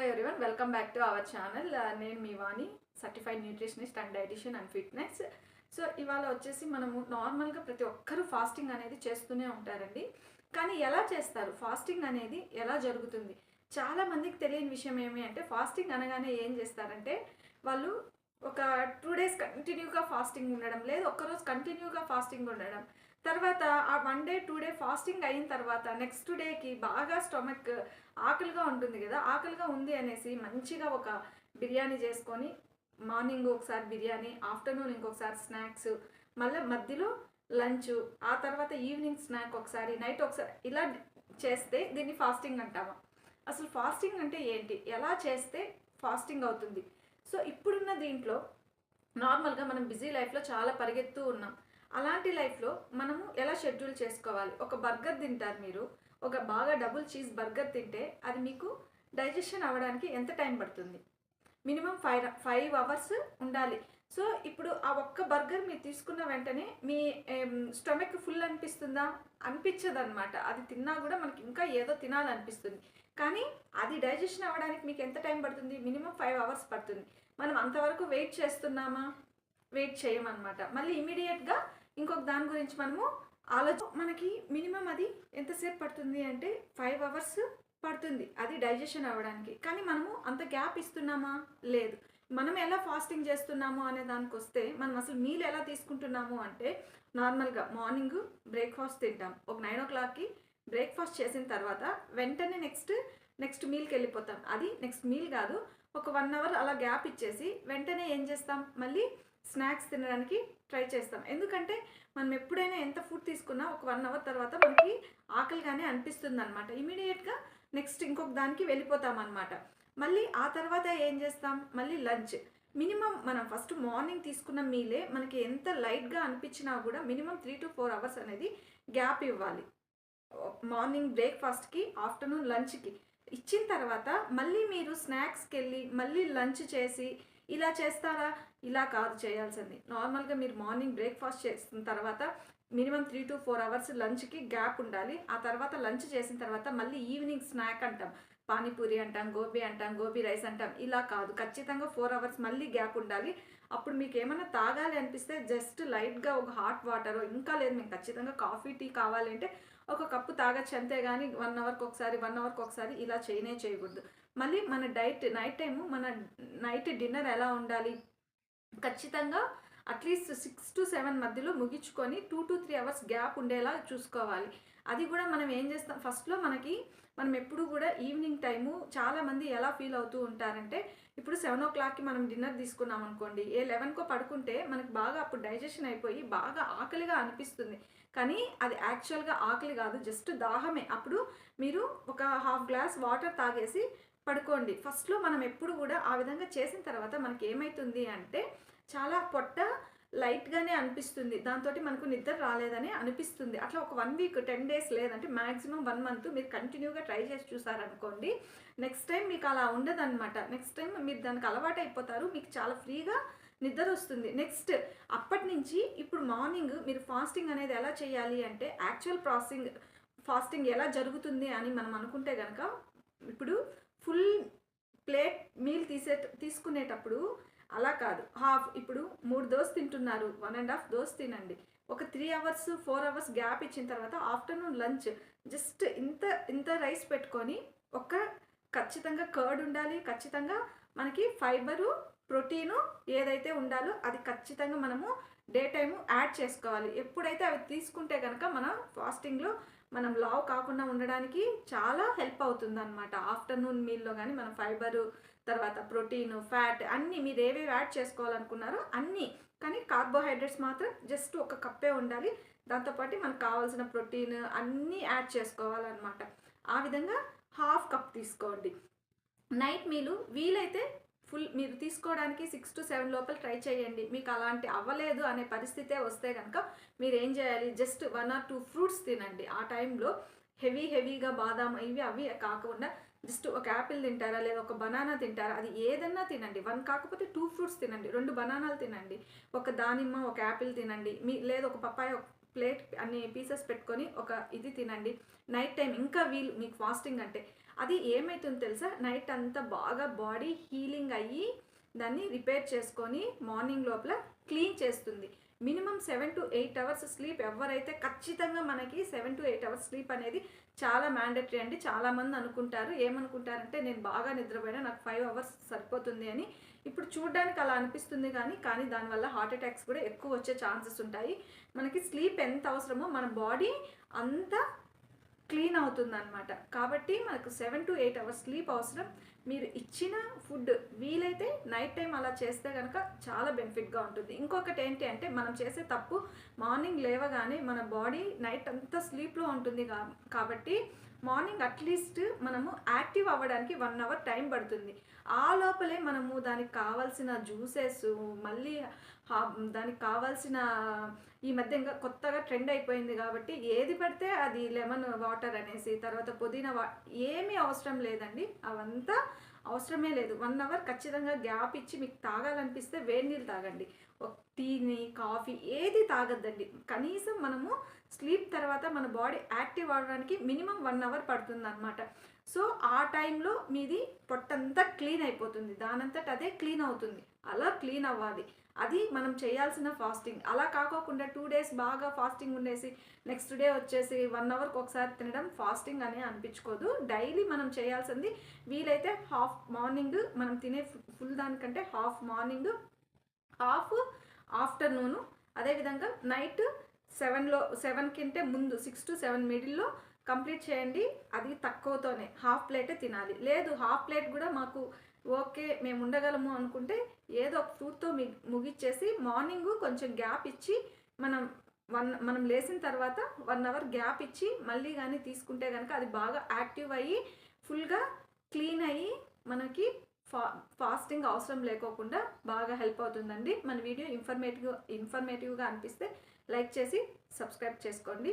Everyone, welcome back to our channel. నేను మీ Vani, certified nutritionist and dietitian and fitness. So ఇవాళ వచ్చేసి మనము నార్మల్గా ప్రతి ఒక్కరూ ఫాస్టింగ్ అనేది చేస్తూనే ఉంటారండి. కానీ ఎలా చేస్తారు, ఫాస్టింగ్ అనేది ఎలా జరుగుతుంది? చాలా మందికి తెలియని విషయం ఏమి అంటే, ఫాస్టింగ్ అనగానే ఏం చేస్తారంటే వాళ్ళు ఒక 2 days కంటిన్యూగా ఫాస్టింగ్ ఉండడం, లేదు ఒక్కరోజు కంటిన్యూగా ఫాస్టింగ్ ఉండడం, తర్వాత ఆ 1 day 2 day ఫాస్టింగ్ అయిన తర్వాత నెక్స్ట్ డేకి బాగా స్టమక్ ఆకలిగా ఉంటుంది కదా, ఆకలిగా ఉంది అనేసి మంచిగా ఒక బిర్యానీ చేసుకొని, మార్నింగ్ ఒకసారి బిర్యానీ, ఆఫ్టర్నూన్ ఇంకొకసారి స్నాక్స్, మళ్ళీ మధ్యలో లంచ్, ఆ తర్వాత ఈవినింగ్ స్నాక్ ఒకసారి, నైట్ ఒకసారి, ఇలా చేస్తే దీన్ని ఫాస్టింగ్ అంటామా? అసలు ఫాస్టింగ్ అంటే ఏంటి, ఎలా చేస్తే ఫాస్టింగ్ అవుతుంది? సో ఇప్పుడున్న దీంట్లో నార్మల్గా మనం బిజీ లైఫ్లో చాలా పరిగెత్తూ ఉన్నాం. అలాంటి లైఫ్లో మనము ఎలా షెడ్యూల్ చేసుకోవాలి? ఒక బర్గర్ తింటారు మీరు, ఒక బాగా డబుల్ చీజ్ బర్గర్ తింటే అది మీకు డైజెషన్ అవ్వడానికి ఎంత టైం పడుతుంది? మినిమం 5 hours ఉండాలి. సో ఇప్పుడు ఆ ఒక్క బర్గర్ మీరు తీసుకున్న వెంటనే మీ స్టమక్ ఫుల్ అనిపిస్తుందా? అనిపించదు అనమాట. అది తిన్నా కూడా మనకి ఇంకా ఏదో తినాలనిపిస్తుంది. కానీ అది డైజెషన్ అవ్వడానికి మీకు ఎంత టైం పడుతుంది? మినిమం 5 hours పడుతుంది. మనం అంతవరకు వెయిట్ చేస్తున్నామా? వెయిట్ చేయమన్నమాట. మళ్ళీ ఇమీడియట్గా ఇంకొక దాని గురించి మనము మనకి మినిమం అది ఎంతసేపు పడుతుంది అంటే 5 hours పడుతుంది అది డైజెషన్ అవ్వడానికి. కానీ మనము అంత గ్యాప్ ఇస్తున్నామా? లేదు. మనం ఎలా ఫాస్టింగ్ చేస్తున్నాము అనే దానికి వస్తే, మనం అసలు మీల్ ఎలా తీసుకుంటున్నాము అంటే, నార్మల్గా మార్నింగ్ బ్రేక్ఫాస్ట్ తింటాం, ఒక 9 o'clockకి బ్రేక్ఫాస్ట్ చేసిన తర్వాత వెంటనే నెక్స్ట్ మీల్కి వెళ్ళిపోతాం. అది నెక్స్ట్ మీల్ కాదు, ఒక 1 hour అలా గ్యాప్ ఇచ్చేసి వెంటనే ఏం చేస్తాం, మళ్ళీ స్నాక్స్ తినడానికి ట్రై చేస్తాం. ఎందుకంటే మనం ఎప్పుడైనా ఎంత ఫుడ్ తీసుకున్నా ఒక 1 hour తర్వాత మనకి ఆకలిగానే అనిపిస్తుంది అనమాట. ఇమీడియట్గా నెక్స్ట్ ఇంకొక దానికి వెళ్ళిపోతాం అనమాట. మళ్ళీ ఆ తర్వాత ఏం చేస్తాం, మళ్ళీ లంచ్. మినిమం మనం ఫస్ట్ మార్నింగ్ తీసుకున్న మీలే మనకి ఎంత లైట్గా అనిపించినా కూడా మినిమం 3 to 4 hours అనేది గ్యాప్ ఇవ్వాలి. మార్నింగ్ బ్రేక్ఫాస్ట్కి, ఆఫ్టర్నూన్ లంచ్కి ఇచ్చిన తర్వాత మళ్ళీ మీరు స్నాక్స్కి వెళ్ళి మళ్ళీ లంచ్ చేసి ఇలా చేస్తారా? ఇలా కాదు చేయాల్సింది. నార్మల్గా మీరు మార్నింగ్ బ్రేక్ఫాస్ట్ చేసిన తర్వాత మినిమం 3 to 4 hours లంచ్కి గ్యాప్ ఉండాలి. ఆ తర్వాత లంచ్ చేసిన తర్వాత మళ్ళీ ఈవినింగ్ స్నాక్ అంటాం, పానీపూరి అంటాం, గోబీ రైస్ అంటాం. ఇలా కాదు, ఖచ్చితంగా 4 hours మళ్ళీ గ్యాప్ ఉండాలి. అప్పుడు మీకు ఏమైనా తాగాలి అనిపిస్తే జస్ట్ లైట్గా ఒక హాట్ వాటర్, ఇంకా లేదు మీకు ఖచ్చితంగా కాఫీ టీ కావాలి అంటే ఒక కప్పు తాగొచ్చు, అంతేగాని 1 hourకి ఒకసారి ఇలా చేయకూడదు. మళ్ళీ మన నైట్ టైము, మన నైట్ డిన్నర్ ఎలా ఉండాలి, ఖచ్చితంగా అట్లీస్ట్ 6 to 7 మధ్యలో ముగించుకొని 2 to 3 hours గ్యాప్ ఉండేలా చూసుకోవాలి. అది కూడా మనం ఏం చేస్తాం, ఫస్ట్లో మనం ఎప్పుడు కూడా ఈవినింగ్ టైము చాలామంది ఎలా ఫీల్ అవుతూ ఉంటారంటే, ఇప్పుడు 7 o'clockకి మనం డిన్నర్ తీసుకున్నాం అనుకోండి, 11కో పడుకుంటే మనకు బాగా అప్పుడు డైజెషన్ అయిపోయి బాగా ఆకలిగా అనిపిస్తుంది. కానీ అది యాక్చువల్గా ఆకలి కాదు, జస్ట్ దాహమే. అప్పుడు మీరు ఒక హాఫ్ గ్లాస్ వాటర్ తాగేసి పడుకోండి. ఫస్ట్లో మనం ఎప్పుడు కూడా ఆ విధంగా చేసిన తర్వాత మనకి ఏమవుతుంది అంటే, చాలా పొట్ట లైట్గానే అనిపిస్తుంది, దాంతో మనకు నిద్ర రాలేదని అనిపిస్తుంది. అట్లా ఒక 1 week 10 days లేదంటే మ్యాక్సిమం 1 month మీరు కంటిన్యూగా ట్రై చేసి చూసారనుకోండి, నెక్స్ట్ టైం మీకు అలా ఉండదన్నమాట. నెక్స్ట్ టైం మీరు దానికి అలవాటు అయిపోతారు, మీకు చాలా ఫ్రీగా నిద్ర వస్తుంది. నెక్స్ట్ అప్పటి నుంచి ఇప్పుడు మార్నింగ్ మీరు ఫాస్టింగ్ అనేది ఎలా చేయాలి అంటే, యాక్చువల్ ఫాస్టింగ్ ఎలా జరుగుతుంది అని మనం అనుకుంటే కనుక, ఇప్పుడు ఫుల్ ప్లేట్ మీల్ తీసుకునేటప్పుడు అలా కాదు, హాఫ్, ఇప్పుడు 3 దోశ తింటున్నారు, 1.5 దోశ తినండి. ఒక 3 hours 4 hours గ్యాప్ ఇచ్చిన తర్వాత ఆఫ్టర్నూన్ లంచ్ జస్ట్ ఇంత రైస్ పెట్టుకొని, ఖచ్చితంగా కర్డ్ ఉండాలి, ఖచ్చితంగా మనకి ఫైబరు, ప్రోటీను ఏదైతే ఉండాలో అది ఖచ్చితంగా మనము డే టైము యాడ్ చేసుకోవాలి. ఎప్పుడైతే అవి తీసుకుంటే కనుక మన ఫాస్టింగ్లో మనం లావ్ కాకుండా ఉండడానికి చాలా హెల్ప్ అవుతుంది అనమాట. ఆఫ్టర్నూన్ మీల్లో కానీ మనం ఫైబరు, తర్వాత ప్రోటీను, ఫ్యాట్ అన్నీ మీరు ఏవేవి యాడ్ చేసుకోవాలనుకున్నారో అన్నీ, కానీ కార్బోహైడ్రేట్స్ మాత్రం జస్ట్ ఒక కప్పే ఉండాలి. దాంతోపాటు మనకు కావాల్సిన ప్రోటీన్ అన్నీ యాడ్ చేసుకోవాలన్నమాట. ఆ విధంగా హాఫ్ కప్ తీసుకోండి. నైట్ మీలు వీలైతే ఫుల్ మీరు తీసుకోవడానికి 6 to 7 లోపల ట్రై చేయండి. మీకు అలాంటి అవ్వలేదు అనే పరిస్థితే వస్తే కనుక మీరు ఏం చేయాలి, జస్ట్ 1 or 2 ఫ్రూట్స్ తినండి. ఆ టైంలో హెవీగా బాదాం ఇవి అవి కాకుండా జస్ట్ ఒక యాపిల్ తింటారా, లేదా ఒక బనానా తింటారా, అది ఏదన్నా తినండి. 1 కాకపోతే 2 ఫ్రూట్స్ తినండి, 2 బనానాలు తినండి, ఒక దానిమ్మ, ఒక యాపిల్ తినండి, లేదా ఒక అన్ని పీసెస్ పెట్టుకొని ఒక ఇది తినండి. నైట్ టైం ఇంకా మీకు ఫాస్టింగ్ అంటే అది ఏమవుతుందో తెలుసా, నైట్ అంతా బాగా బాడీ హీలింగ్ అయ్యి దాన్ని రిపేర్ చేసుకొని మార్నింగ్ లోపల క్లీన్ చేస్తుంది. మినిమం 7 to 8 అవర్స్ స్లీప్ ఎవరైతే ఖచ్చితంగా మనకి 7 to 8 అవర్స్ స్లీప్ అనేది చాలా మ్యాండేటరీ అండి. చాలామంది అనుకుంటారు, ఏమనుకుంటారంటే నేను బాగా నిద్రపోయినా నాకు 5 అవర్స్ సరిపోతుంది అని. ఇప్పుడు చూడడానికి అలా అనిపిస్తుంది కానీ దానివల్ల హార్ట్ అటాక్స్ కూడా ఎక్కువ వచ్చే ఛాన్సెస్ ఉంటాయి. మనకి స్లీప్ ఎంత అవసరమో మన బాడీ అంత క్లీన్ అవుతుందన్నమాట. కాబట్టి మనకు 7 to 8 అవర్స్ స్లీప్ అవసరం. మీరు ఇచ్చిన ఫుడ్ వీలైతే నైట్ టైం అలా చేస్తే కనుక చాలా బెనిఫిట్గా ఉంటుంది. ఇంకొకటి ఏంటి అంటే మనం చేసే తప్పు, మార్నింగ్ లేవగానే మన బాడీ నైట్ అంతా స్లీప్లో ఉంటుంది కాబట్టి మార్నింగ్ అట్లీస్ట్ మనము యాక్టివ్ అవ్వడానికి 1 అవర్ టైం పడుతుంది. ఆ లోపలే మనము దానికి కావాల్సిన జ్యూసెస్, మళ్ళీ దానికి కావాల్సిన ఈ మధ్య ఇంకా కొత్తగా ట్రెండ్ అయిపోయింది కాబట్టి ఏది పడితే అది లెమన్ వాటర్ అనేసి, తర్వాత పుదీనా ఏమీ అవసరం లేదండి. అవంతా అవసరమే లేదు. 1 అవర్ ఖచ్చితంగా గ్యాప్ ఇచ్చి మీకు తాగాలనిపిస్తే వేడి నీళ్ళు తాగండి. టీని, కాఫీ ఏది తాగద్దండి. కనీసం మనము స్లీప్ తర్వాత మన బాడీ యాక్టివ్ అవ్వడానికి మినిమం 1 అవర్ పడుతుంది అనమాట. సో ఆ టైంలో మీది పొట్టంతా క్లీన్ అయిపోతుంది, దానంతట అదే క్లీన్ అవుతుంది. అలా క్లీన్ అవ్వాలి, అది మనం చేయాల్సిన ఫాస్టింగ్. అలా కాకోకుండా 2 days బాగా ఫాస్టింగ్ ఉండేసి నెక్స్ట్ డే వచ్చేసి 1 అవర్కి ఒకసారి తినడం ఫాస్టింగ్ అనే అనిపించుకోదు. డైలీ మనం చేయాల్సింది వీలైతే హాఫ్ మార్నింగ్ మనం తినే ఫుల్ దానికంటే హాఫ్ మార్నింగ్, హాఫ్ ఆఫ్టర్నూను, అదేవిధంగా నైట్ 7 కంటే ముందు 6 to 7 మిడిల్లో కంప్లీట్ చేయండి. అది తక్కువతోనే హాఫ్ ప్లేటే తినాలి. లేదు హాఫ్ ప్లేట్ కూడా మాకు ఓకే మేము ఉండగలము అనుకుంటే ఏదో ఒక ఫ్రూట్తో ముగిచ్చేసి మార్నింగ్ కొంచెం గ్యాప్ ఇచ్చి మనం లేచిన తర్వాత 1 అవర్ గ్యాప్ ఇచ్చి మళ్ళీ కానీ తీసుకుంటే కనుక అది బాగా యాక్టివ్ అయ్యి ఫుల్గా క్లీన్ అయ్యి మనకి ఫాస్టింగ్ అవసరం లేకోకుండా బాగా హెల్ప్ అవుతుందండి. మన వీడియో ఇన్ఫర్మేటివ్గా అనిపిస్తే లైక్ చేసి సబ్స్క్రైబ్ చేసుకోండి.